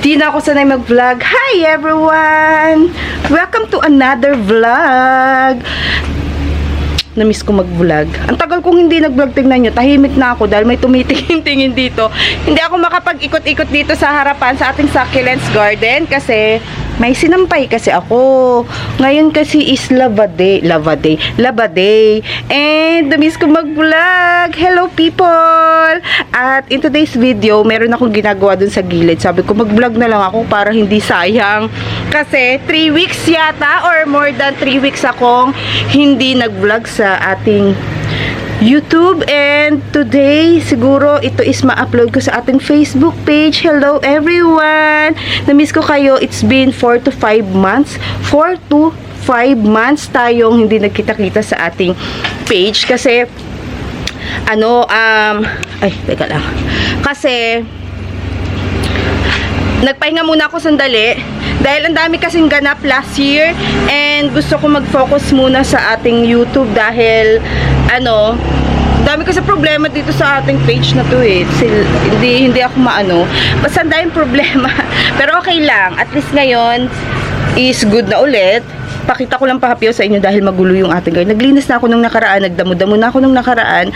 Di na ako sanay mag-vlog. Hi everyone! Welcome to another vlog. Namiss ko mag-vlog. Ang tagal kong hindi nag-vlog, tingnan nyo. Tahimik na ako dahil may tumitingin-tingin dito. Hindi ako makapag-ikot-ikot dito sa harapan sa ating succulents garden kasi may sinampay kasi ako. Ngayon kasi is Lava Day. And namiss ko mag-vlog. Hello people! At in today's video, meron akong ginagawa dun sa gilid. Sabi ko mag-vlog na lang ako para hindi sayang. Kasi 3 weeks yata or more than 3 weeks akong hindi nag-vlog sa ating YouTube, and today siguro ito is ma-upload ko sa ating Facebook page. Hello everyone! Na-miss ko kayo. It's been 4 to 5 months. 4 to 5 months tayong hindi nagkita-kita sa ating page kasi teka lang. Kasi nagpahinga muna ako sandali dahil ang dami kasing ganap last year and gusto ko mag-focus muna sa ating YouTube dahil dami kasi problema dito sa ating page na to eh. Hindi ako basta ang daming problema. Pero okay lang, at least ngayon is good na ulit. Pakita ko lang pahapyaw sa inyo dahil magulo yung ating garden. Naglinis na ako nung nakaraan, nagdamo-damo na ako nung nakaraan,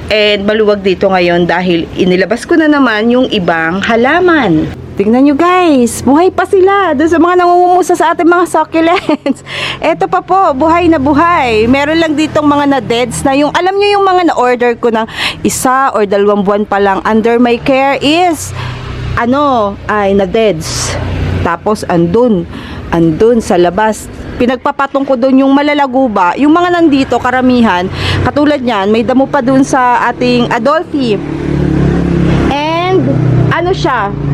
and maluwag dito ngayon dahil inilabas ko na naman yung ibang halaman. Tingnan nyo guys, buhay pa sila doon sa mga nangungumusa sa ating mga succulents. Eto pa po, buhay na buhay. Meron lang ditong mga na-deads na yung, alam nyo yung mga na-order ko ng 1 or 2 buwan pa lang under my care is na-deads. Tapos andun sa labas, pinagpapatong ko doon yung malalago ba, yung mga nandito karamihan, katulad niyan, may damo pa doon sa ating Adolphi. And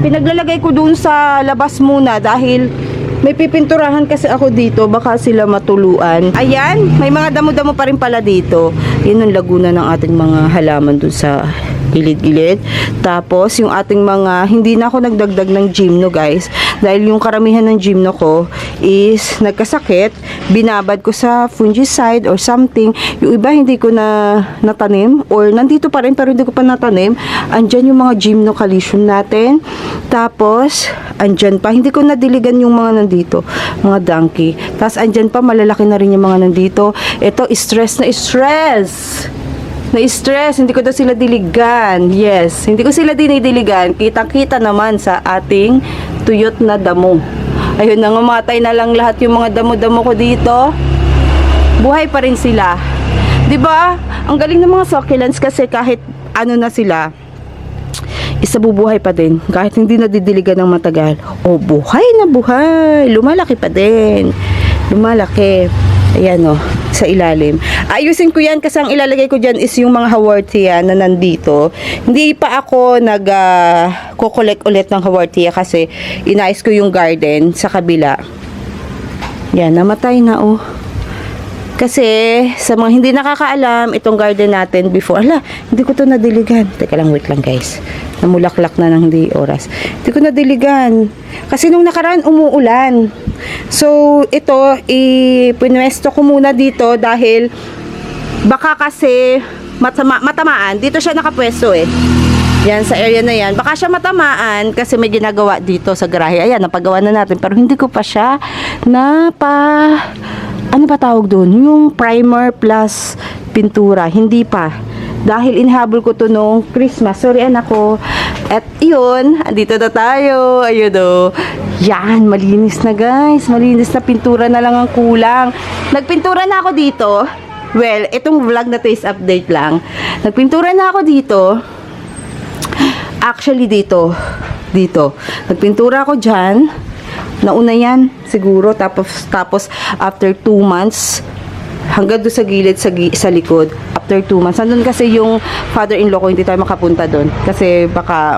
pinaglalagay ko doon sa labas muna dahil may pipinturahan kasi ako dito, baka sila matuluan. Ayan, may mga damo-damo pa rin pala dito. Yun ang laguna ng ating mga halaman doon sa gilid-gilid. Tapos yung ating mga, hindi na ako nagdagdag ng gymno guys, dahil yung karamihan ng gymno ko is nagkasakit, binabad ko sa fungicide or something. Yung iba hindi ko na natanim or nandito pa rin pero hindi ko pa natanim. Andyan yung mga gymno calcium natin. Tapos andyan pa, hindi ko nadiligan yung mga nandito, mga donkey. Tapos andyan pa, malalaki na rin yung mga nandito. Ito, stress, hindi ko daw sila diligan. Yes, hindi ko sila dinidiligan. Kitang-kita naman sa ating tuyot na damo. Ayun, nangamatay na lang lahat yung mga damo-damo ko dito. Buhay pa rin sila. 'Di ba? Ang galing ng mga succulents kasi kahit na sila, bubuhay pa din. Kahit hindi nadidiligan ng matagal. Buhay na buhay. Lumalaki pa din. Lumalaki. Ayan sa ilalim. Ayusin ko yan kasi ang ilalagay ko dyan is yung mga haworthia na nandito. Hindi pa ako kukolek ulit ng haworthia kasi inayos ko yung garden sa kabila. Yan, namatay na Kasi sa mga hindi nakakaalam, itong garden natin before, hindi ko to nadiligan. Teka lang, wait lang guys. Namulaklak na ng hindi oras. Hindi ko nadiligan. Kasi nung nakaraan umuulan. So, ito, pinwesto ko muna dito dahil baka kasi matamaan. Dito siya nakapwesto Yan, sa area na yan. Baka siya matamaan kasi may ginagawa dito sa garahe. Ayan, napagawa na natin. Pero hindi ko pa siya ano ba tawag doon? Yung primer plus pintura. Hindi pa. Dahil inhabol ko to nung Christmas. Sorry anak ko. At yun, andito na tayo. Ayun Yan, malinis na guys. Malinis na, pintura na lang ang kulang. Nagpintura na ako dito. Well, itong vlog na to is update lang. Nagpintura na ako dito. Actually dito. Nagpintura ako dyan. Nauna yan siguro. Tapos after 2 months, hanggang doon sa gilid sa likod. After 2 months. Nandun kasi yung father-in-law ko, hindi tayo makapunta doon. Kasi baka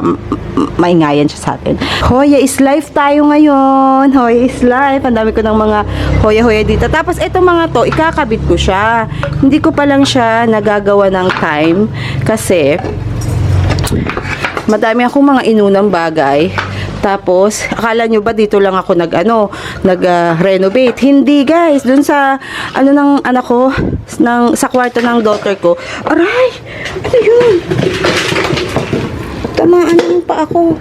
maingayan siya sa atin. Hoya is life tayo ngayon. Hoya is life. Ang dami ko ng mga hoya-hoya dito. Tapos ito mga to, ikakabit ko siya. Hindi ko pa lang siya nagagawa ng time. Kasi madami akong mga inunang bagay. Tapos, akala nyo ba dito lang ako nag-renovate? Hindi guys, dun sa, ng anak ko, sa kwarto ng daughter ko. Aray! Ano yun? Tamaan pa ako.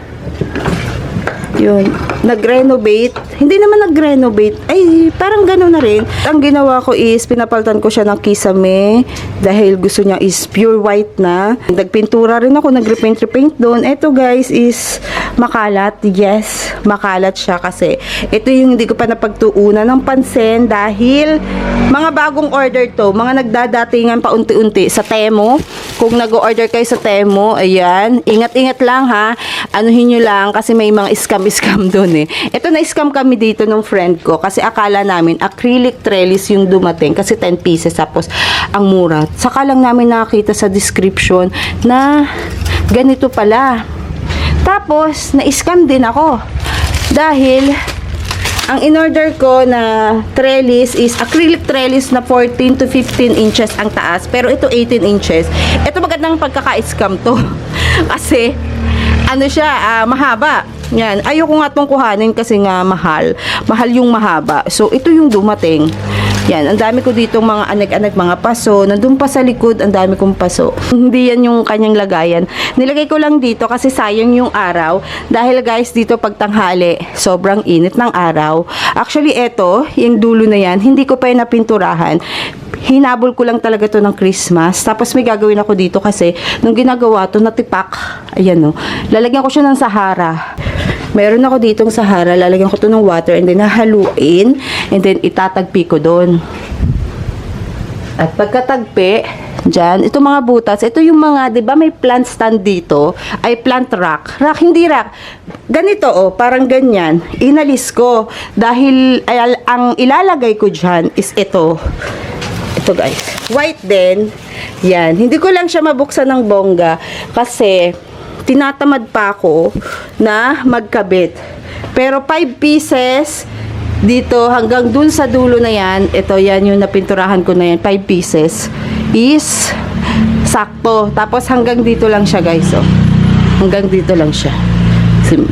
Yun. Nag-renovate. Hindi naman nag-renovate. Ay, parang gano'n na rin. Ang ginawa ko is, pinapalitan ko siya ng kisame dahil gusto niya is pure white na. Nagpintura rin ako, nag-repaint doon. Ito guys is makalat. Yes, makalat siya kasi ito yung hindi ko pa napagtuunan ng pansin dahil mga bagong order to, mga nagdadatingan pa unti-unti sa Temo. Kung nag-order kayo sa Temo, ayan, ingat-ingat lang ha. Anuhin nyo lang kasi may mga scam doon eh. Ito na-scam kami dito ng friend ko kasi akala namin acrylic trellis yung dumating kasi 10 pieces tapos ang mura. Saka lang namin nakita sa description na ganito pala. Tapos, na-scam din ako dahil ang in-order ko na trellis is acrylic trellis na 14 to 15 inches ang taas. Pero ito 18 inches. Ito magandang pagkaka-scam to. Kasi, ano siya, mahaba. Yan. Ayoko nga itong kuhanin kasi nga mahal. Mahal yung mahaba. So, ito yung dumating. Yan. Ang dami ko dito mga aneg-aneg, mga paso. Nandun pa sa likod, ang dami kong paso. Hindi yan yung kanyang lagayan. Nilagay ko lang dito kasi sayang yung araw. Dahil guys, dito pag tanghali, sobrang init ng araw. Actually, eto, yung dulo na yan, hindi ko pa yung napinturahan. Hinabol ko lang talaga to ng Christmas. Tapos may gagawin ako dito kasi nung ginagawa to, natipak. Ayan no. Lalagyan ko siya ng Sahara. Meron ako ditong Sahara. Lalagyan ko to ng water and then hahaluin and then itatagpi ko doon. At pagkatagpi, dyan, ito mga butas, ito yung mga, di ba may plant stand dito, ay plant rack. Rack, hindi rack. Ganito oh, parang ganyan. Inalis ko. Dahil ang ilalagay ko dyan is ito. Ito guys, white din. Yan, hindi ko lang siya mabuksan ng bongga kasi tinatamad pa ako na magkabit. Pero 5 pieces dito hanggang dun sa dulo na yan, ito yan yung napinturahan ko na yan, 5 pieces is sakto. Tapos hanggang dito lang siya guys, oh. Hanggang dito lang siya.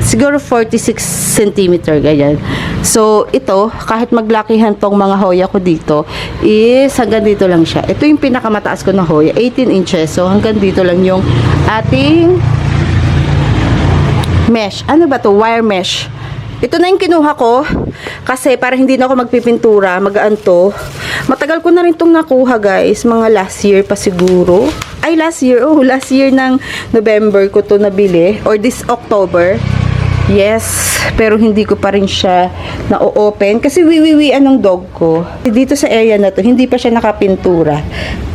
Siguro 46 cm ganyan. So, ito, kahit maglakihan tong mga hoya ko dito, is hanggang dito lang siya. Ito yung pinakamataas ko na hoya, 18 inches. So, hanggang dito lang yung ating mesh. Ano ba to? Wire mesh. Ito na yung kinuha ko kasi para hindi na ako magpipintura, magaan to. Matagal ko na rin itong nakuha guys, mga last year pa siguro. Ay, last year ng November ko to nabili or this October. Yes, pero hindi ko pa rin siya na-open kasi wiwiwian ng dog ko. Dito sa area na to, hindi pa siya nakapintura.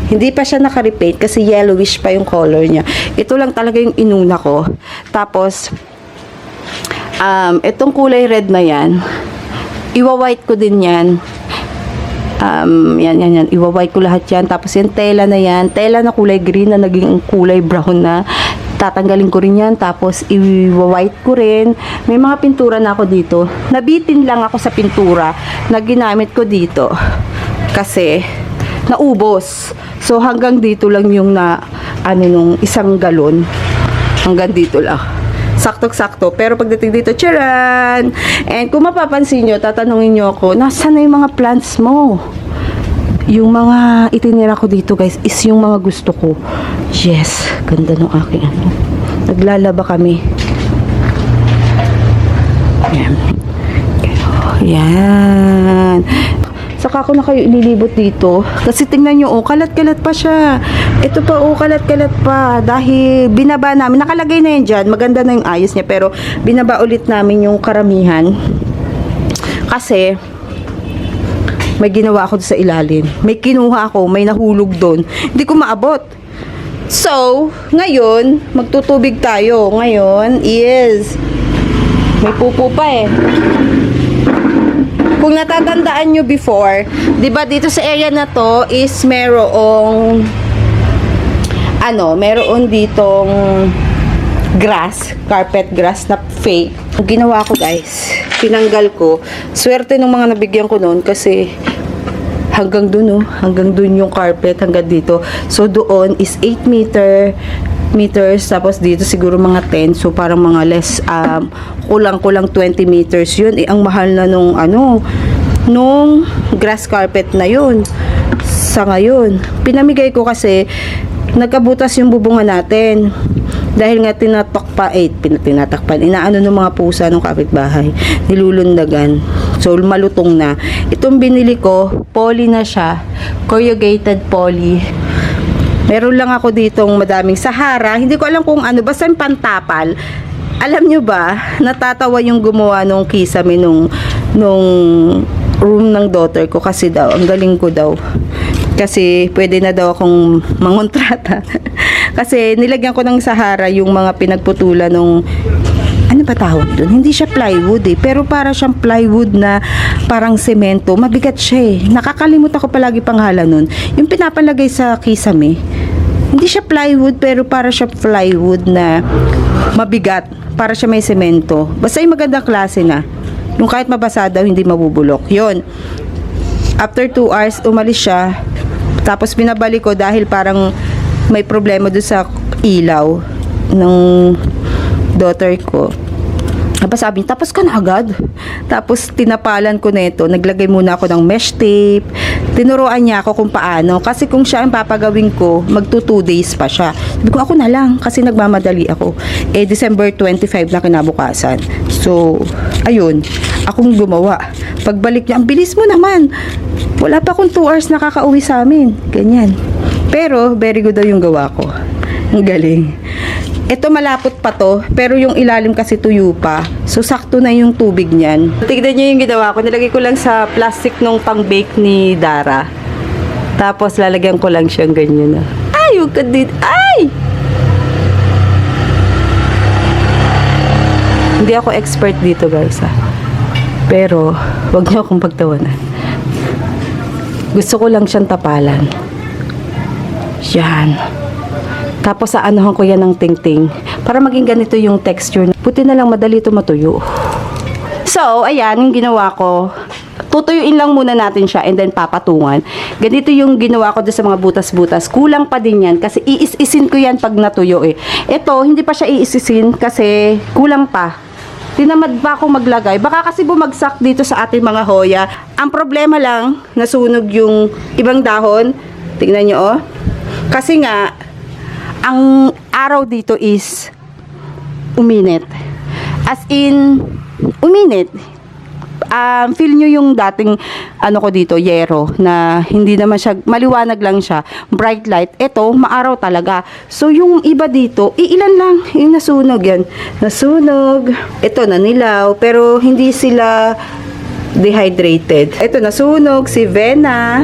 Hindi pa siya naka-repaint kasi yellowish pa yung color niya. Ito lang talaga yung inuna ko. Tapos itong kulay red na yan, iwa-white ko din yan. Yan. Iwa-white ko lahat yan. Tapos yung tela na yan, tela na kulay green na naging kulay brown na, tatanggalin ko rin yan. Tapos iwa-white ko rin. May mga pintura na ako dito. Nabitin lang ako sa pintura na ginamit ko dito. Kasi naubos. So hanggang dito lang yung nung isang galon. Hanggang dito lang. Sakto-sakto. Pero pagdating dito, charan! And kung mapapansin nyo, tatanungin nyo ako, nasaan na yung mga plants mo? Yung mga itinira ko dito, guys, is yung mga gusto ko. Yes. Ganda ng aking ano. Naglalaba kami. Yan. Yan. Saka ako na kayo ililibot dito. Kasi tingnan nyo, kalat-kalat pa siya. Ito pa, kalat-kalat pa. Dahil binaba namin. Nakalagay na yan dyan. Maganda na yung ayos niya. Pero binaba ulit namin yung karamihan. Kasi may ginawa ako sa ilalim. May kinuha ako. May nahulog doon. Hindi ko maabot. So, ngayon, magtutubig tayo. Ngayon is may pupo pa eh. Kung natatandaan nyo before, di ba dito sa area na to is merong meron ditong grass, carpet grass na fake. Ang ginawa ko guys, pinanggal ko. Swerte ng mga nabigyan ko noon kasi hanggang dun yung carpet, hanggang dito. So doon is 8 meters, tapos dito siguro mga 10, so parang mga less, kulang 20 meters yun. Ang mahal na nung grass carpet na yun sa ngayon. Pinamigay ko kasi nagkabutas yung bubungan natin. Dahil nga tinatakpan, inaano ng mga pusa ng kapitbahay, nilulundagan. So, malutong na. Itong binili ko, poly na siya. Corrugated poly. Meron lang ako ditong madaming Sahara. Hindi ko alam kung ano, basta yung pantapal. Alam nyo ba, natatawa yung gumawa nung kisame nung room ng daughter ko kasi daw, ang galing ko daw. Kasi pwede na daw akong mangontrata. Kasi nilagyan ko ng Sahara yung mga pinagputulan nung ano ba tawag doon? Hindi siya plywood pero para siyang plywood na parang semento. Mabigat siya Nakakalimutan ko palagi pangalan nun. Yung pinapalagay sa kisame. Hindi siya plywood pero para siya plywood na mabigat. Para siya may semento. Basta yung magandang klase na. Yung kahit mabasa daw, hindi mabubulok. Yun. After 2 hours, umalis siya. Tapos binabalik ko dahil parang may problema doon sa ilaw ng daughter ko. Tapos sabi niya, tapos ka na agad. Tapos tinapalan ko nito, naglagay muna ako ng mesh tape. Tinuruan niya ako kung paano. Kasi kung siya ang papagawin ko, magto 2 days pa siya. Sabi ko, ako na lang kasi nagmamadali ako. December 25 na kinabukasan. So, ayun, akong gumawa. Pagbalik niya, ang bilis mo naman. Wala pa akong 2 hours nakakauwi sa amin. Ganyan. Pero, very good daw yung gawa ko. Ang galing. Ito malapot pa to, pero yung ilalim kasi tuyo pa. So, sakto na yung tubig niyan. Tignan niyo yung ginawa ko. Nilagay ko lang sa plastic nung pang-bake ni Dara. Tapos, lalagyan ko lang siyang ganyan na. Ay, huwag ka din. Ay! Hindi ako expert dito, guys, Pero, wag niyo akong pagtawanan. Gusto ko lang siyang tapalan. Yan. Tapos aanohan ko yan ng ting-ting para maging ganito yung texture. Puti na lang, madali ito matuyo. So, ayan, yung ginawa ko. Tutuyuin lang muna natin siya and then papatungan. Ganito yung ginawa ko doon sa mga butas-butas. Kulang pa din yan kasi iis-isin ko yan pag natuyo Ito, hindi pa siya iis-isin kasi kulang pa. Tinamad ba akong maglagay? Baka kasi bumagsak dito sa ating mga hoya. Ang problema lang, nasunog yung ibang dahon. Tingnan nyo, Kasi nga, ang araw dito is uminit. As in, uminit. Feel nyo yung dating ko dito, yero, na hindi naman siya, maliwanag lang siya, bright light. Ito, maaraw talaga. So, yung iba dito, ilan lang, yung nasunog yan. Nasunog. Ito, nanilaw. Pero, hindi sila dehydrated. Ito, nasunog, si Vena.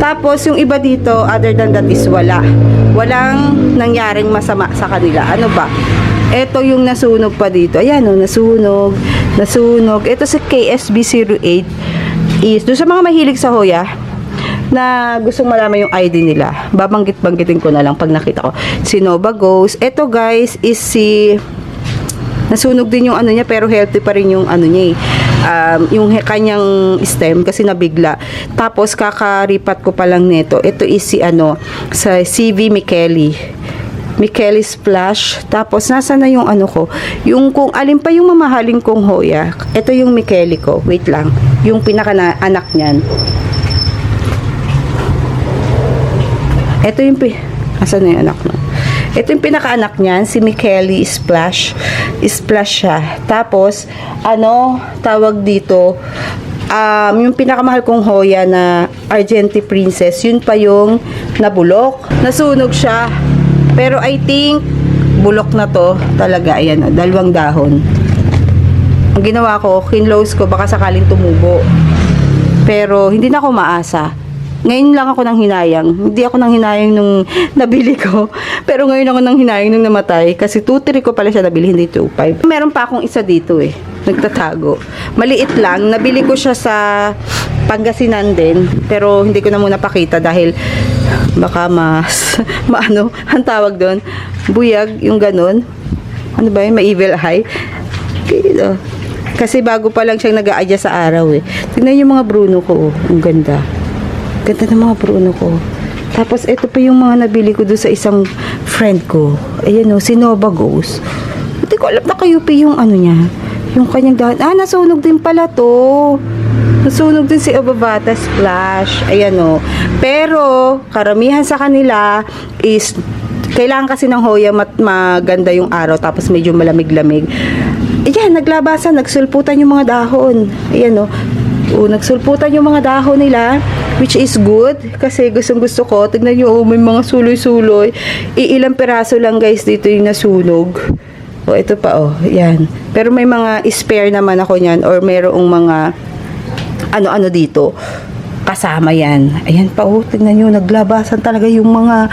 Tapos, yung iba dito, other than that is wala. Walang nangyaring masama sa kanila. Ano ba? Ito yung nasunog pa dito. Ayan, nasunog. Nasunog. Ito sa KSB08 is, doon sa mga mahilig sa hoya, na gustong malaman yung ID nila. Babanggit-banggitin ko na lang pag nakita ko. Si Nova Ghost. Ito, guys, is si nasunog din yung niya, pero healthy pa rin yung niya yung kanyang stem kasi nabigla. Tapos kakaripat ko pa lang nito. Ito is si sa CV Micheli Splash. Tapos nasa na yung ko, yung kung alin pa yung mamahaling kong hoya. Ito yung Micheli ko. Wait lang. Yung pinaka-anak niyan. Ito yung asan na yung anak no? Ito yung pinaka-anak niyan, si Micheli Splash. Splash siya. Tapos, tawag dito, yung pinakamahal kong hoya na Argenti Princess, yun pa yung nabulok. Nasunog siya. Pero I think, bulok na to talaga. Ayan, 2 dahon. Ang ginawa ko, kinlose ko, baka sakaling tumubo. Pero, hindi na ako maasa. Ngayon lang ako nang hinayang. Hindi ako nang hinayang nung nabili ko. Pero ngayon ako nang hinayang nung namatay. Kasi 2-3 ko pala siya nabili, hindi 2-5. Meron pa akong isa dito nagtatago. Maliit lang. Nabili ko siya sa Pangasinan din. Pero hindi ko na muna pakita dahil baka ang tawag doon. Buyag, yung ganun. Ano ba yun? May evil eye. Dito. Kasi bago pa lang siyang nag-a-adjust sa araw Tingnan yung mga Bruno ko. Ang ganda. Ganda ng mga Bruno ko. Tapos, ito pa yung mga nabili ko doon sa isang friend ko. Ayan si Nova Ghost. Hindi ko alam na kayupi yung niya. Yung kanyang dahon. Nasunog din pala to. Nasunog din si Obabata Splash. Ayan Pero, karamihan sa kanila is Kailangan kasi ng Hoya maganda yung araw, tapos medyo malamig-lamig. Ayan, naglabasan, nagsulputan yung mga dahon. Ayan, nagsulputan yung mga dahon nila, which is good, kasi gusto ko. Tignan nyo, may mga suloy-suloy. Ilang piraso lang guys dito yung nasunog. Ito pa, yan. Pero may mga spare naman ako niyan, or merong mga ano-ano dito. Kasama yan. Ayan pa, tignan nyo, naglabasan talaga yung mga,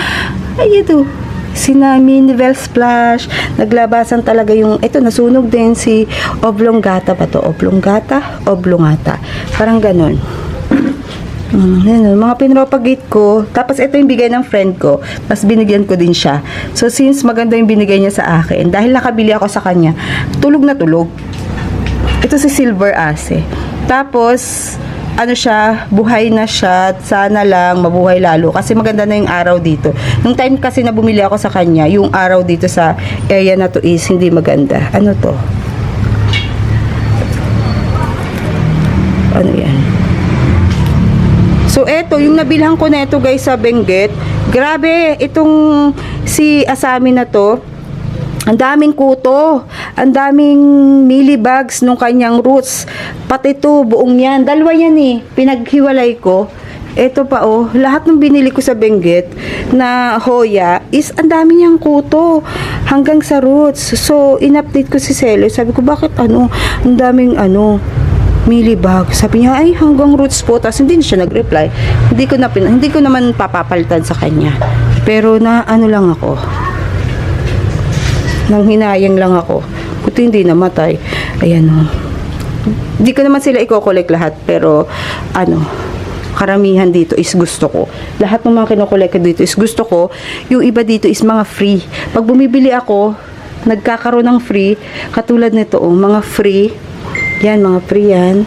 sina Minivel Splash, naglabasan talaga yung, ito nasunog din si Oblongata ba to? Oblongata. Parang ganon. Yan, mga pinropagate ko. Tapos ito yung bigay ng friend ko. Tapos binigyan ko din siya. So since maganda yung binigay niya sa akin, dahil nakabili ako sa kanya, tulog na tulog. Ito si Silver Ace. Tapos buhay na siya, sana lang mabuhay lalo kasi maganda na yung araw dito. Nung time kasi na bumili ako sa kanya, yung araw dito sa area na to is hindi maganda. Ano to? Ano yan? So eto, yung nabilhan ko na ito guys sa Benguet, grabe, itong si Asami na to, ang daming kuto, ang daming millibugs nung kanyang roots. Pati ito, buong yan. Dalawa yan pinaghiwalay ko. Ito pa lahat ng binili ko sa Benguet na Hoya is ang dami niyang kuto hanggang sa roots. So, in-update ko si seller. Sabi ko, bakit ang daming millibug. Sabi niya, ay hanggang roots po. Tapos hindi siya nag-reply. Hindi ko naman papapalitan sa kanya. Pero lang ako. Nang hinayang lang ako. Buti hindi namatay. Ayan Hindi ko naman sila i-collect lahat. Pero, karamihan dito is gusto ko. Lahat ng mga kinokolect dito is gusto ko. Yung iba dito is mga free. Pag bumibili ako, nagkakaroon ng free. Katulad nito, mga free. Yan, mga free yan.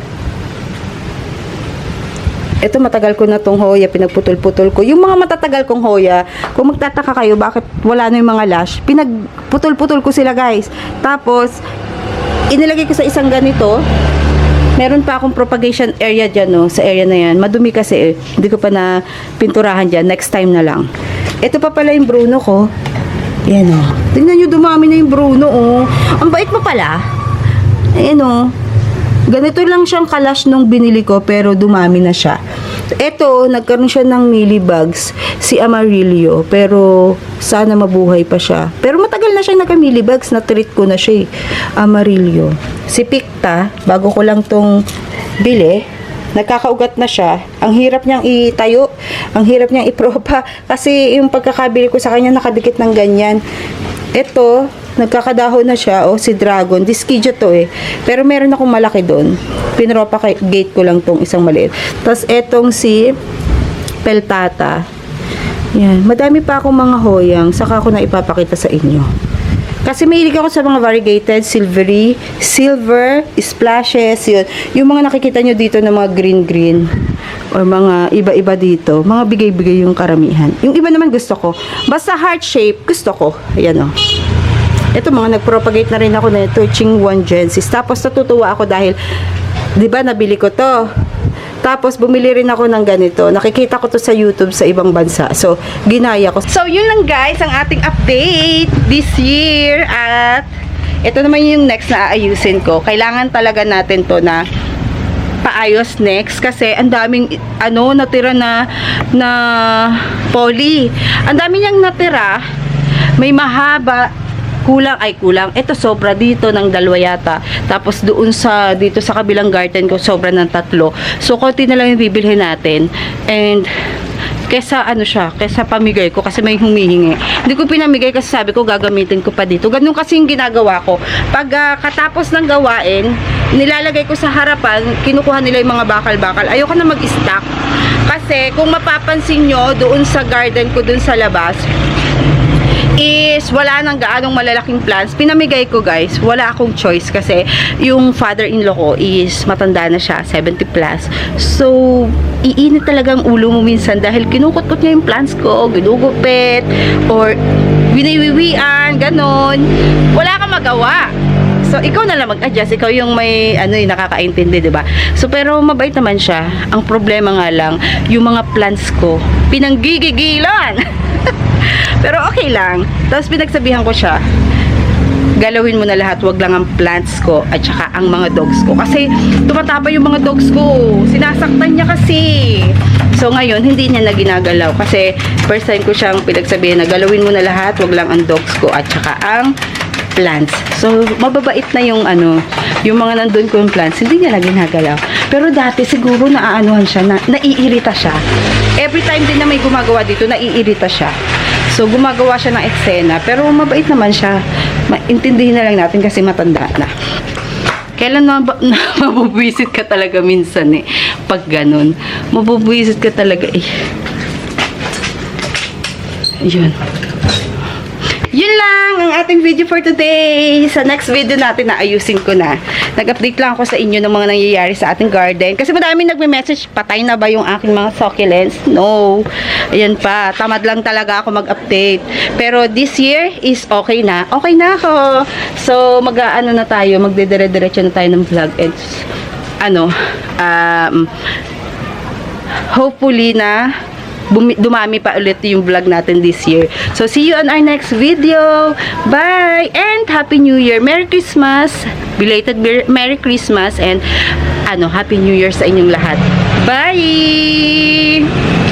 Ito, matagal ko na tong Hoya, pinagputol-putol ko. Yung mga matatagal kong Hoya, kung magtataka kayo, bakit wala na yung mga lash, pinagputol-putol ko sila, guys. Tapos, inilagay ko sa isang ganito. Meron pa akong propagation area dyan, sa area na yan. Madumi kasi, hindi ko pa na pinturahan dyan. Next time na lang. Ito pa pala yung Bruno ko. Yan, tingnan nyo, dumami na yung Bruno, Ang bait mo pala. Ayan, ganito lang siyang kalash nung binili ko, pero dumami na siya. Ito, nagkaroon siya ng millibugs, si Amarillo, pero sana mabuhay pa siya. Pero matagal na siya nagka-millibugs, na-treat ko na siya Amarillo. Si Picta, bago ko lang tong bili, nagkakaugat na siya. Ang hirap niyang itayo, ang hirap niyang ipropa, kasi yung pagkakabili ko sa kanya nakadikit ng ganyan. Ito, nagkakadahon na siya, si Dragon, Disquija to pero meron akong malaki doon, pinropa gate ko lang tong isang maliit. Tapos etong si Peltata, yan, madami pa akong mga Hoyang, saka ako na ipapakita sa inyo kasi mahilig ako sa mga variegated, silver splashes, yun, yung mga nakikita nyo dito na mga green or mga iba-iba dito, mga bigay-bigay yung karamihan. Yung iba naman gusto ko, basta heart shape gusto ko, ayan ito, mga nagpropagate na rin ako na ito, Chingwan Genesis. Tapos natutuwa ako dahil, di ba, nabili ko to. Tapos bumili rin ako ng ganito. Nakikita ko to sa YouTube sa ibang bansa. So, ginaya ko. So, yun lang guys, ang ating update this year. At ito naman yung next na aayusin ko. Kailangan talaga natin to na paayos next kasi ang daming natira na poly. Ang dami niyang natira. May mahaba, kulang. Ito sobra dito ng 2 yata. Tapos dito sa kabilang garden ko sobra ng 3. So konti na lang yung bibilhin natin. And kesa kesa pamigay ko kasi may humihingi. Hindi ko pinamigay kasi sabi ko gagamitin ko pa dito. Ganun kasi yung ginagawa ko. Pag katapos ng gawain, nilalagay ko sa harapan, kinukuha nila yung mga bakal-bakal. Ayoko na mag-stock. Kasi kung mapapansin nyo doon sa garden ko doon sa labas, is wala nang gaanong malalaking plants. Pinamigay ko guys, wala akong choice kasi yung father-in-law ko is matanda na siya, 70 plus. So, iinit talagang ulo mo minsan dahil kinukot-kot niya yung plants ko, ginugupit, or winiwiwian, ganon. Wala kang magawa. So, ikaw na lang mag-adjust. Ikaw yung may, nakakaintindi, diba? So, pero mabait naman siya. Ang problema nga lang, yung mga plants ko, pinanggigigilan. Pero okay lang. Tapos pinagsabihan ko siya, galawin mo na lahat, wag lang ang plants ko at saka ang mga dogs ko. Kasi tumatapa yung mga dogs ko. Sinasaktan niya kasi. So ngayon, hindi niya na ginagalaw. Kasi first time ko siyang pinagsabihan na galawin mo na lahat, wag lang ang dogs ko at saka ang plants. So, mababait na yung yung mga nandun ko yung plants, hindi niya na ginagalaw. Pero dati siguro naaanuhan siya, naiirita siya. Every time din na may gumagawa dito, naiirita siya. So, gumagawa siya ng eksena. Pero mabait naman siya. Intindihin na lang natin kasi matanda na. Kailan mabubwisit ka talaga minsan eh. Pag ganun. Mabubwisit ka talaga eh. Yun. Yun lang ang ating video for today. Sa next video natin, naayusin ko na. Nag-update lang ako sa inyo ng mga nangyayari sa ating garden. Kasi madaming nagme-message, patay na ba yung aking mga succulents? No. Ayan pa. Tamad lang talaga ako mag-update. Pero this year is okay na. Okay na ako. So, na tayo. Magdedire-diretso na tayo ng vlog. And, hopefully na dumami pa ulit yung vlog natin this year. So, see you on our next video. Bye! And Happy New Year! Merry Christmas! Belated Merry Christmas and Happy New Year sa inyong lahat. Bye!